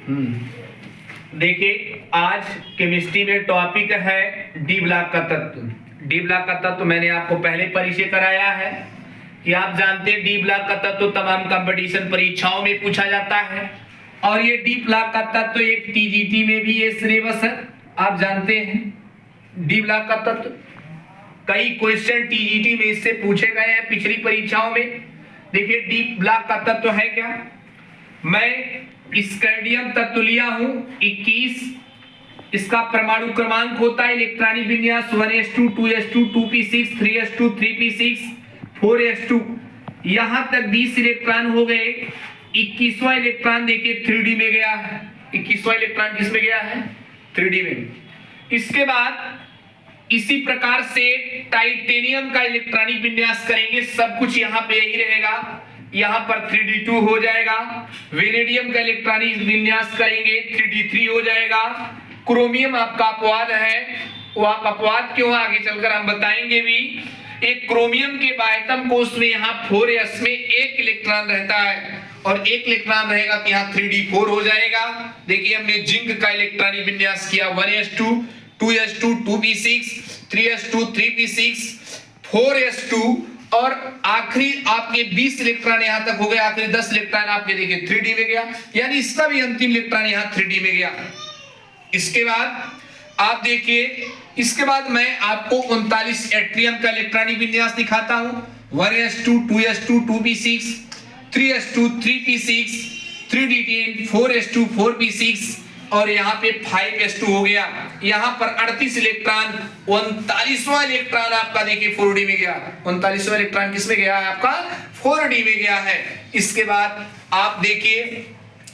देखिए, आज केमिस्ट्री में टॉपिक है डी ब्लॉक का तत्व। डी ब्लॉक का तत्व मैंने आपको पहले परिचय कराया है कि आप जानते हैं डी ब्लॉक का तत्व तमाम कंपटीशन परीक्षाओं में पूछा जाता है और ये डी ब्लॉक का तत्व एक टीजीटी में भी ये सिलेबस है। आप जानते हैं डी ब्लॉक का तत्व कई क्वेश्चन टीजीटी में इससे पूछे गए हैं पिछली परीक्षाओं में। देखिए, डी ब्लॉक का तत्व है क्या? मैं स्कैंडियम तत्व लिया हूं 21। इसका परमाणु क्रमांक होता है इलेक्ट्रॉनिक विन्यास 1s2 2s2 2p6 3s2 3p6 4s2। यहां तक 20 इलेक्ट्रॉन हो गए। 21वां इलेक्ट्रॉन देखिए 3d में गया है। 21वां इलेक्ट्रॉन किस में गया है? 3d में। इसके बाद इसी प्रकार से टाइटेनियम का इलेक्ट्रॉनिक विन्यास करेंगे। सब कुछ यहां पे यही रहेगा। यहां पर 3d2 हो जाएगा। वेनेडियम का इलेक्ट्रॉनिक विन्यास करेंगे 3d3 हो जाएगा। क्रोमियम आपका अपवाद है। वो आप अपवाद क्यों आगे चलकर हम बताएंगे भी। एक क्रोमियम के बायतम कोष में यहाँ 4s में एक इलेक्ट्रॉन रहता है और एक इलेक्ट्रॉन रहेगा तो यहाँ 3d4 हो जाएगा। देखिए, हमने जिंक का इलेक्ट्रॉनिक विन्यास किया 1s2 2s2 2p6 3s2 3p6 4s2 और आखिरी आपके 20 इलेक्ट्रॉन यहां तक हो गए। आखिरी 10 इलेक्ट्रॉन आपके देखिए 3d में गया, यानी इसका भी अंतिम इलेक्ट्रॉन यहां 3d में गया। इसके बाद आप देखिए, इसके बाद मैं आपको 39 एट्रियम का इलेक्ट्रॉनिक विन्यास दिखाता हूं 1s2 2s2 2p6 3s2 3p6 3d10 4s2 4p6 और यहाँ पे 5s2 हो गया। यहाँ पर 38 इलेक्ट्रॉन 39वां इलेक्ट्रॉन आपका देखिए 4d में गया। 39वां इलेक्ट्रॉन किस में गया है? आपका 4d में गया है। इसके बाद आप देखिए,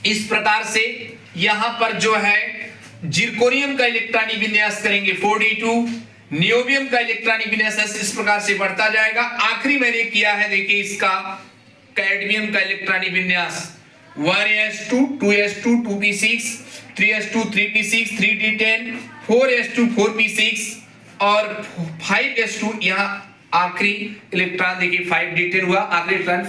इस प्रकार से यहाँ पर जो है जिरकोनियम का इलेक्ट्रॉनिक विन्यास करेंगे 4d2। नियोबियम का इलेक्ट्रॉनिक विन्यास इस प्रकार से बढ़ता जाएगा। आखिरी मैंने किया है देखिए इसका कैडमियम का इलेक्ट्रॉनिक विन्यास 1s2 2s2 2p6 3s2 3p6 3d10 4s2 4p6 और 5s2। यहाँ आखिरी इलेक्ट्रॉन देखिए 5d10 हुआ। आखिरी इलेक्ट्रॉन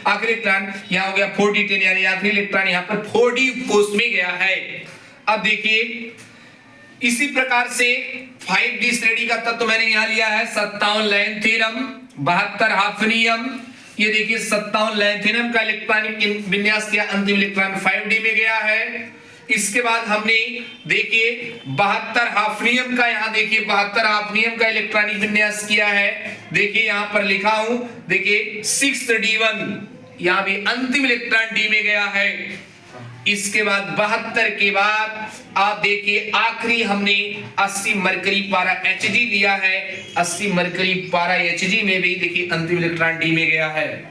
आखिरी इलेक्ट्रॉन यहाँ हो गया 4d10, यानी आखिरी इलेक्ट्रॉन यहाँ पर 4d कोष में गया है। अब देखिए, इसी प्रकार से 5d श्रेणी का तत्व मैंने यहाँ लिया है 57 लैंथेनम 72 हाफनियम। ये देखिए 57 लैंथेनम का इलेक्ट्रॉनिक विन्यास किया, अंतिम इलेक्ट्रॉन 5d में गया है। इसके बाद हमने देखिए 72 हाफनियम का, यहाँ देखिए 72 हाफनियम का इलेक्ट्रॉनिक विन्यास किया है। देखिए यहाँ पर लिखा हूं, देखिए 6d1, यहाँ भी अंतिम इलेक्ट्रॉन d में गया है। इसके बाद 72 के बाद आप देखिए आखिरी हमने 80 मरकरी पारा Hg लिया है। 80 मरकरी पारा Hg में भी देखिए अंतिम इलेक्ट्रॉन d में गया है।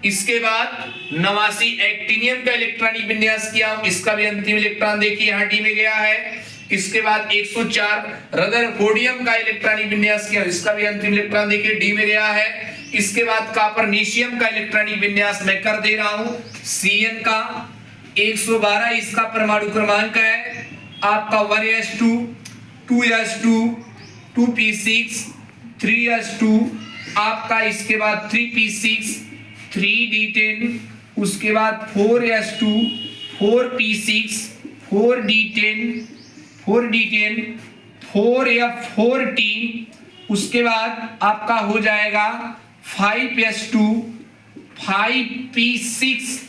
इसके बाद 89 एक्टिनियम का इलेक्ट्रॉनिक विन्यास किया, इसका भी अंतिम इलेक्ट्रॉन देखिए यहाँ d में गया है। इसके बाद 104 रदरफोर्डियम का इलेक्ट्रॉनिक विन्यास किया, इसका भी अंतिम इलेक्ट्रॉन देखिए d में गया है। इसके बाद कॉपरनीशियम का इलेक्ट्रॉनिक विन्यास मैं कर दे रहा हूं Cn का 112 इसका परमाणु क्रमांक है आपका 1s2 2s2 2p6 3s2 आपका। इसके बाद 3p6 3d10, उसके बाद 4s2 4p6 4d10 4f14, उसके बाद आपका हो जाएगा 5s2 5p6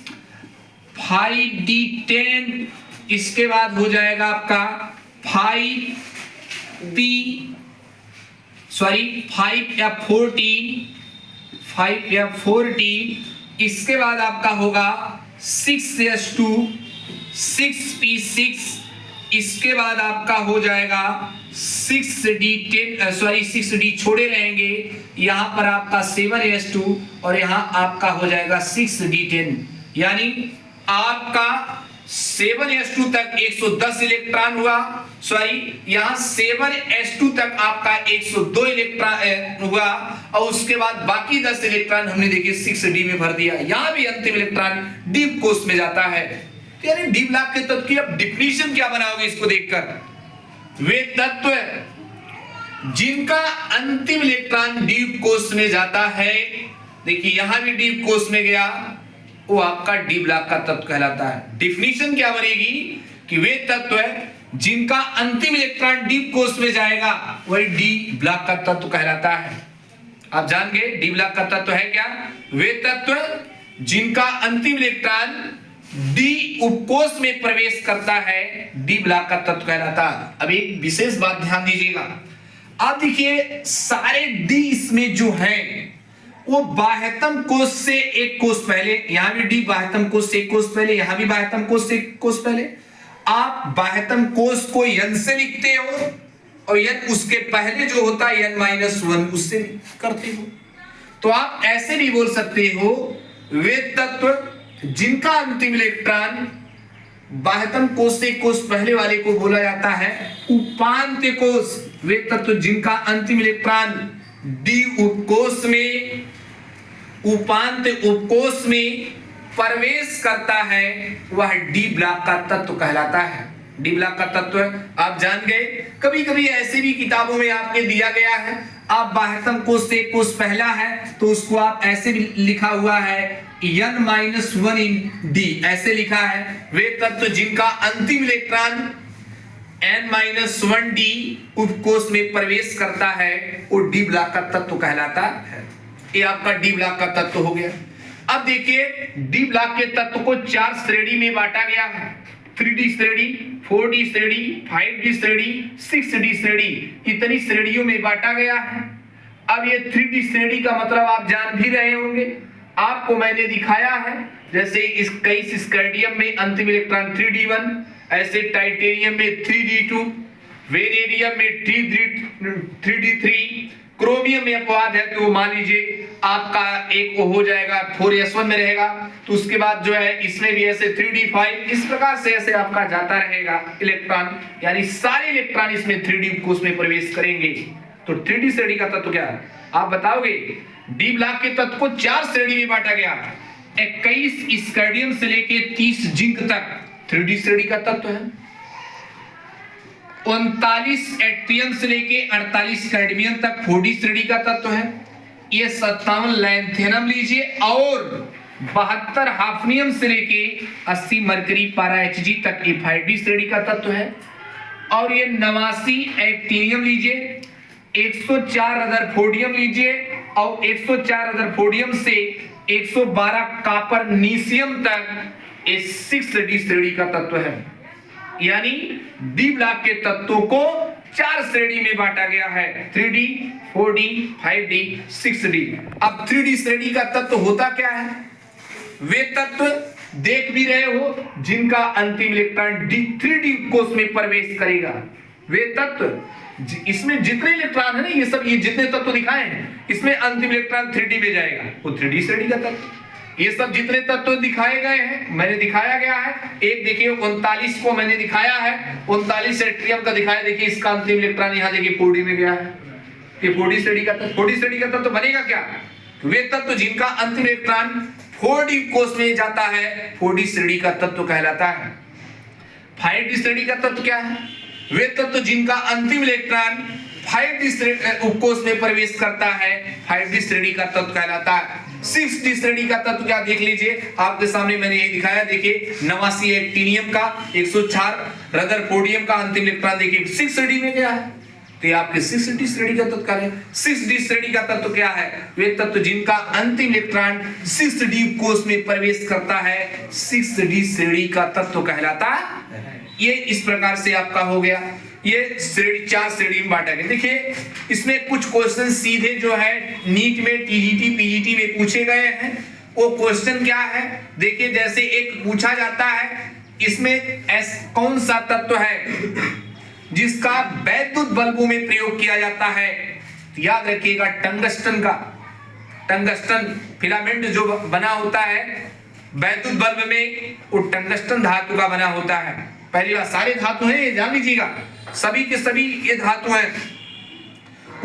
5d10, इसके बाद हो जाएगा आपका 5f14, इसके बाद आपका होगा 6s2 6p6, इसके बाद आपका हो जाएगा 6d छोड़े रहेंगे, यहां पर आपका 7s2 और यहां आपका हो जाएगा 6d10, यानी आपका 7s2 तक 110 इलेक्ट्रॉन हुआ। यहाँ 7s2 तक आपका 102 इलेक्ट्रॉन हुआ और उसके बाद बाकी 10 इलेक्ट्रॉन हमने देखिए 6d में भर दिया। यहाँ भी अंतिम इलेक्ट्रॉन डी कोष में जाता है। यानी डी ब्लॉक के तत्व की अब डिफिनीशन क्या बनाओगे इसको देखकर? वे तत्व जिनका अंतिम इलेक्ट्रॉन डी कोष में जाता है, देखिए यहां भी डी कोष में गया, वो आपका डी ब्लॉक का तत्व कहलाता है। डिफिनीशन क्या बनेगी कि वे तत्व है जिनका अंतिम इलेक्ट्रॉन डी कोष में जाएगा वही डी ब्लॉक का तत्व कहलाता है। आप जान गए डी ब्लॉक का तत्व है क्या? वे तत्व जिनका अंतिम इलेक्ट्रॉन डी उपकोष में प्रवेश करता है डी ब्लॉक का तत्व कहलाता है। अब एक विशेष बात ध्यान दीजिएगा। अब देखिए सारे डी इसमें जो हैं वो बाह्यतम कोष से एक कोष पहले, यहां भी डी बाह्यतम कोष से एक कोष पहले, यहां भी बाह्यतम कोष से एक कोष पहले। आप बाह्यतम कोष को n से लिखते हो और n उसके पहले जो होता है n-1 उससे करते हो। तो आप ऐसे भी बोल सकते हो वे तत्व जिनका अंतिम इलेक्ट्रॉन बाह्यतम कोष से कोष पहले वाले को बोला जाता है उपांत्य कोष। वे तत्व जिनका अंतिम इलेक्ट्रॉन डी उपकोष में उपांत्य उपकोष में प्रवेश करता है वह डी ब्लॉक का तत्व कहलाता है। डी ब्लॉक का तत्व आप जान गए। कभी कभी ऐसे भी किताबों में आपके दिया गया है, आप बाह्यतम कोष से कोष पहला है तो उसको आप ऐसे भी लिखा हुआ है n-1 इन डी, ऐसे लिखा है। वे तत्व जिनका अंतिम इलेक्ट्रॉन n-1 डी उपकोष में प्रवेश करता है वो डी ब्लॉक का तत्व कहलाता है। ये आपका डी ब्लॉक का तत्व हो गया। अब देखिए डी ब्लॉक के तत्व को 4 श्रेणी में बांटा गया है। 3D श्रेणी, 4D श्रेणी, 5D श्रेणी, 6D श्रेणी, इतनी श्रेणियों में बांटा गया है। अब ये 3D श्रेणी का मतलब आप जान भी रहे होंगे, आपको मैंने दिखाया है। जैसे इस कई स्कैंडियम में अंतिम इलेक्ट्रॉन 3D1, ऐसे टाइटेनियम में 3D2, वेनेडियम में 3D3, क्रोमियम में अपवाद है तो मान लीजिए आपका एक हो जाएगा 4s1 में रहेगा, तो उसके बाद जो है इसमें भी ऐसे 3D5, इस प्रकार से ऐसे आपका जाता रहेगा इलेक्ट्रॉन, यानी सारे इलेक्ट्रॉन इसमें 3D कोष में प्रवेश करेंगे। तो 3D श्रेणी का तत्व क्या है आप बताओगे? डी ब्लॉक के तत्व को 4 श्रेणी में बांटा गया। 21 स्कैंडियम से लेके 30 जिंक तक 3D श्रेणी का तत्व है। 39 एट्रियम से लेके 48 कैडमियम तक 4D श्रेणी का तत्व है। ये 57 लैंथेनम लीजिए और 72 हाफनियम से लेके 80 मरकरी पारा Hg तक ये 5D श्रेणी का तत्व है। और ये 89 एक्टिनियम लीजिए, 104 रदरफोर्डियम लीजिए और 104 रदरफोर्डियम से 112 कॉपरनीशियम तक ये 6D श्रेणी का तत्व है। यानी डी ब्लॉक के तत्वों को 4 श्रेणी में बांटा गया है, 3D, 4D, 5D, 6D। अब 3D श्रेणी का तत्व होता क्या है? वे तत्व देख भी रहे हो जिनका अंतिम इलेक्ट्रॉन 3D कोष में प्रवेश करेगा। वे तत्व इसमें जितने इलेक्ट्रॉन है ना, ये जितने तत्व दिखाए हैं इसमें अंतिम इलेक्ट्रॉन 3D में जाएगा, वो 3D श्रेणी का तत्व। ये सब जितने तत्व दिखाए गए हैं मैंने दिखाया गया है। एक देखिए 39 को मैंने दिखाया है, 39 एट्रियम का दिखाया, देखिए इसका अंतिम इलेक्ट्रॉन यहाँ देखिए 4D में गया है, ये 4D श्रेणी का तत्व। 4D श्रेणी का तत्व बनेगा क्या? वे तत्व जिनका अंतिम इलेक्ट्रॉन 4D कोष में जाता है 4D श्रेणी का तत्व कहलाता है। 5D श्रेणी का तत्व क्या है? वे तत्व जिनका अंतिम इलेक्ट्रॉन 5D उपकोष में प्रवेश करता है 5D श्रेणी का तत्व कहलाता है। 6D श्रेणी का तत्व क्या देख लीजिए, आपके सामने मैंने ये दिखाया, देखिए 89 एक्टिनियम का 104 रदरफोर्डियम का अंतिम इलेक्ट्रॉन देखिए 6D में गया है, तो ये आपके 6D श्रेणी का तत्व है। 6D श्रेणी का तत्व क्या है? वे तत्व जिनका अंतिम इलेक्ट्रॉन 6D कोष में प्रवेश करता है 6D श्रेणी का तत्व कहलाता है। ये इस प्रकार से आपका हो गया। ये श्रेणी 4 श्रेणी में बांटा गया। देखिए इसमें कुछ क्वेश्चन सीधे जो है नीट में, टीजीटी, पीजीटी में पूछे गए हैं। वो क्वेश्चन क्या है देखिए, जैसे एक पूछा जाता है इसमें कौन सा तत्व है जिसका वैद्युत बल्बों में प्रयोग किया जाता है? याद रखिएगा टंगस्टन का, टंगस्टन फिलामेंट जो बना होता है वैद्युत बल्ब में, वो टंगस्टन धातु का बना होता है। पहली बात, सारे धातु हैं ये जान लीजिएगा, सभी के सभी ये धातु हैं।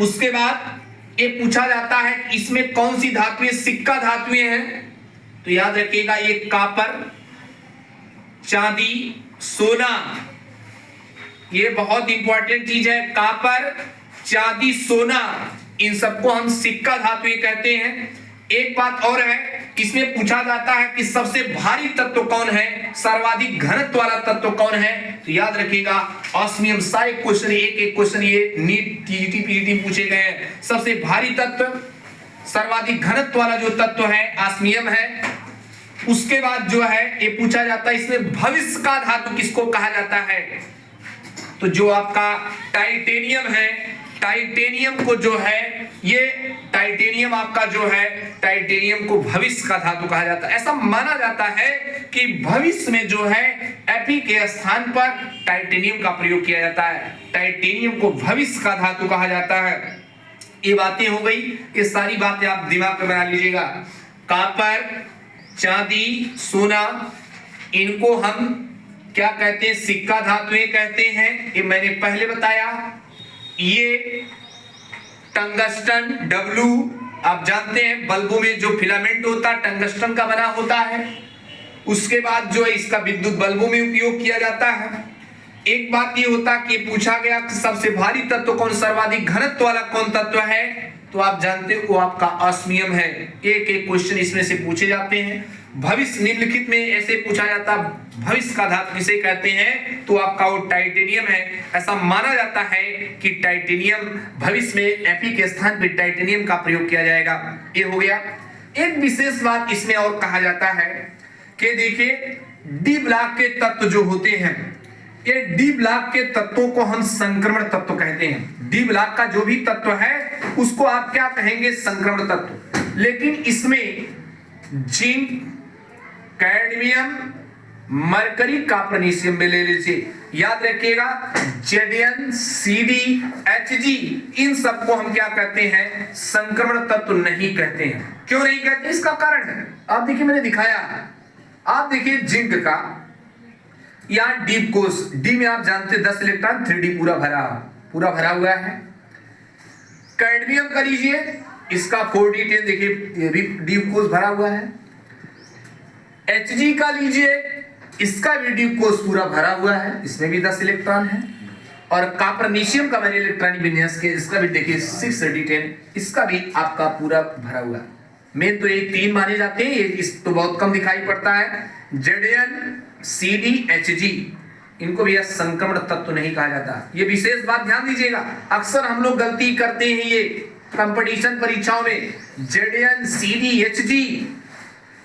उसके बाद ये पूछा जाता है इसमें कौन सी धातुएं सिक्का धातुएं हैं, तो याद रखिएगा ये कॉपर, चांदी, सोना, ये बहुत इंपॉर्टेंट चीज है। कॉपर, चांदी, सोना, इन सबको हम सिक्का धातुएं कहते हैं। एक बात और है, इसमें पूछा जाता है कि सबसे भारी तत्व कौन है, सर्वाधिक घनत्व वाला तत्व कौन है। तो याद रखिएगा ऑस्मियम, सारे क्वेश्चन एक क्वेश्चन ये नीट टीजीटी पीजीटी पूछे गए हैं। सबसे भारी तत्व, सर्वाधिक घनत्व वाला जो तत्व है ऑस्मियम है। उसके बाद जो है ये पूछा जाता है इसमें भविष्य का धातु किसको कहा जाता है। तो जो आपका टाइटेनियम है, टाइटेनियम को जो है ये टाइटेनियम आपका जो है टाइटेनियम को भविष्य का धातु कहा जाता है। ऐसा माना जाता है कि भविष्य में जो है एपी के स्थान पर टाइटेनियम का प्रयोग किया जाता है। टाइटेनियम को भविष्य का धातु कहा जाता है। ये बातें हो गई, ये सारी बातें आप दिमाग में बना लीजिएगा। कॉपर, चांदी, सोना, इनको हम क्या कहते हैं, सिक्का धातुएं कहते हैं। ये मैंने पहले बताया। ये टंगस्टन, डब्लू, आप जानते हैं बल्बों में जो फिलामेंट होता है टंगस्टन का बना होता है। उसके बाद जो है इसका विद्युत बल्बों में उपयोग किया जाता है। एक बात ये होता कि पूछा गया कि सबसे भारी तत्व कौन, सर्वाधिक घनत्व वाला कौन तत्व है, तो आप जानते हो वो आपका ऑस्मियम है। एक क्वेश्चन इसमें से पूछे जाते हैं। भविष्य निम्नलिखित में ऐसे पूछा जाता, भविष्य का धातु किसे कहते हैं, तो आपका वो टाइटेनियम है। ऐसा माना जाता है कि टाइटेनियम भविष्य में एफी के स्थान पर टाइटेनियम का प्रयोग किया जाएगा। ये हो गया। एक विशेष बात इसमें और कहा जाता है कि देखिए डी ब्लॉक के तत्व जो होते हैं, ये डी ब्लॉक के तत्वों को हम संक्रमण तत्व कहते हैं। डी ब्लॉक का जो भी तत्व है उसको आप क्या कहेंगे, संक्रमण तत्व। लेकिन इसमें जिंक, कैडमियम, मरकरी, कॉपर में ले लीजिए। याद रखिएगा Zn, Cd, Hg, इन सबको हम क्या कहते हैं, संक्रमण तत्व नहीं कहते हैं। क्यों नहीं कहते, इसका कारण है। आप देखिए मैंने दिखाया, आप देखिए जिंक का यहां डीप कोष, डी में आप जानते 10 इलेक्ट्रॉन, 3D पूरा भरा हुआ है। कैडमियम का लीजिए, इसका 4D10 देखिए ये भी डीप कोष भरा हुआ है। Hg का लीजिए, इसका भी डीप कोष पूरा भरा हुआ है, इसमें भी 10 इलेक्ट्रॉन है। और कॉपरनीशियम का मैंने इलेक्ट्रॉनिक विन्यास के, इसका भी देखिए 6D10, इसका भी आपका पूरा भरा हुआ है। मेन तो ये 3 माने जाते हैं, ये इस तो बहुत कम दिखाई पड़ता है। Zn, Cd, Hg, इनको भी संक्रमण तत्व नहीं कहा जाता। ये विशेष बात ध्यान दीजिएगा, अक्सर हम लोग गलती करते हैं ये कंपटीशन परीक्षाओं में। Zn, Cd, Hg,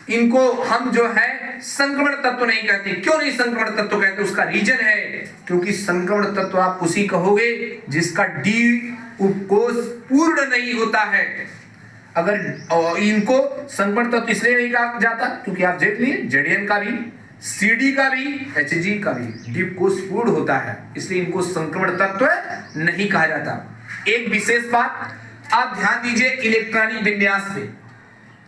इनको हम जो है संक्रमण तत्व नहीं कहते। क्यों नहीं संक्रमण तत्व कहते, उसका रीजन है क्योंकि संक्रमण तत्व आप उसी कहोगे जिसका डी उपकोष पूर्ण नहीं होता है। अगर इनको संक्रमण तत्व इसलिए नहीं कहा जाता क्योंकि आप देख लिए Zn का भी, Cd का भी, Hg का भी डीप कोष पूर्ण होता है, इसलिए इनको संक्रमण तत्व नहीं कहा जाता। एक विशेष बात आप ध्यान दीजिए इलेक्ट्रॉनिक विन्यास पे,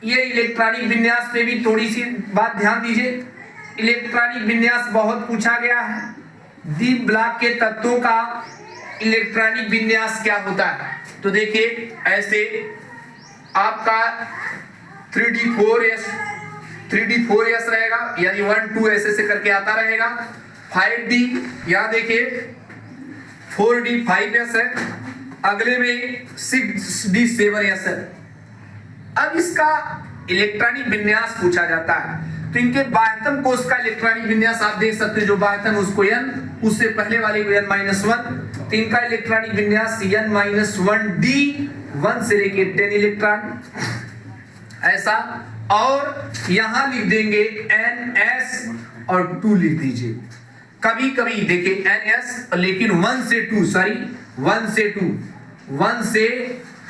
ये इलेक्ट्रॉनिक विन्यास पे भी थोड़ी सी बात ध्यान दीजिए। इलेक्ट्रॉनिक विन्यास बहुत पूछा गया है। डी ब्लॉक के तत्वों का इलेक्ट्रॉनिक विन्यास क्या होता है, तो देखिए ऐसे आपका 3D4S रहेगा, यानी 1 2 ऐसे करके आता रहेगा। 5D, यहां देखिए 4D 5S है, अगले में 6D 7S है। अब इसका इलेक्ट्रॉनिक विन्यास पूछा जाता है, तो इनके बाह्यतम कोष का इलेक्ट्रॉनिक विन्यास आप देख सकते हैं। जो बाह्यतम उसको n, उससे पहले वाले को n-1, तो इनका इलेक्ट्रॉनिक विन्यास n-1d, 1 से लेके 10 इलेक्ट्रॉन ऐसा। और यहां लिख देंगे ns और 2 लिख दीजिए। कभी कभी देखिए ns, लेकिन 1 से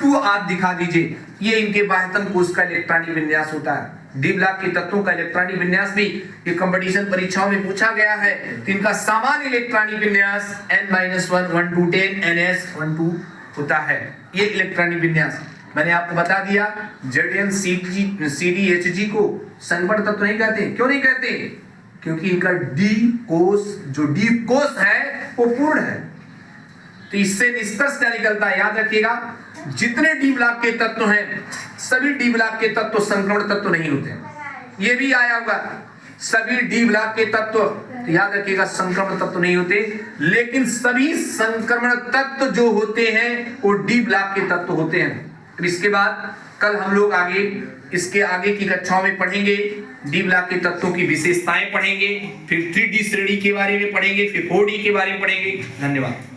2 आप दिखा दीजिए। ये इनके बाह्यतम कोष का इलेक्ट्रॉनिक विन्यास होता है। डी ब्लॉक के तत्वों का इलेक्ट्रॉनिक विन्यास भी ये कंपटीशन परीक्षाओं में पूछा गया है। तो इनका सामान्य इलेक्ट्रॉनिक विन्यास n-1 1 2 10 ns 1 2 होता है। ये इलेक्ट्रॉनिक विन्यास मैंने आपको बता दिया। Zn, Cd, Hg को संक्रमण तत्व नहीं कहते। क्यों नहीं कहते, क्योंकि इनका डी कोष, जो डीप कोष है वो पूर्ण है। तो इससे निष्कर्ष क्या निकलता है, याद रखिएगा जितने डी ब्लॉक के तत्व हैं सभी डी ब्लॉक के तत्व संक्रमण तत्व नहीं होते। ये भी आया होगा, सभी डी ब्लॉक के तत्व, तो याद रखिएगा संक्रमण तत्व नहीं होते। लेकिन सभी संक्रमण तत्व जो होते हैं वो डी ब्लॉक के तत्व होते हैं। फिर इसके बाद कल हम लोग आगे इसके आगे की कक्षाओं में पढ़ेंगे। डी ब्लॉक के तत्वों की विशेषताएं पढ़ेंगे, फिर 3D श्रेणी के बारे में पढ़ेंगे, फिर 4D के बारे में पढ़ेंगे। धन्यवाद।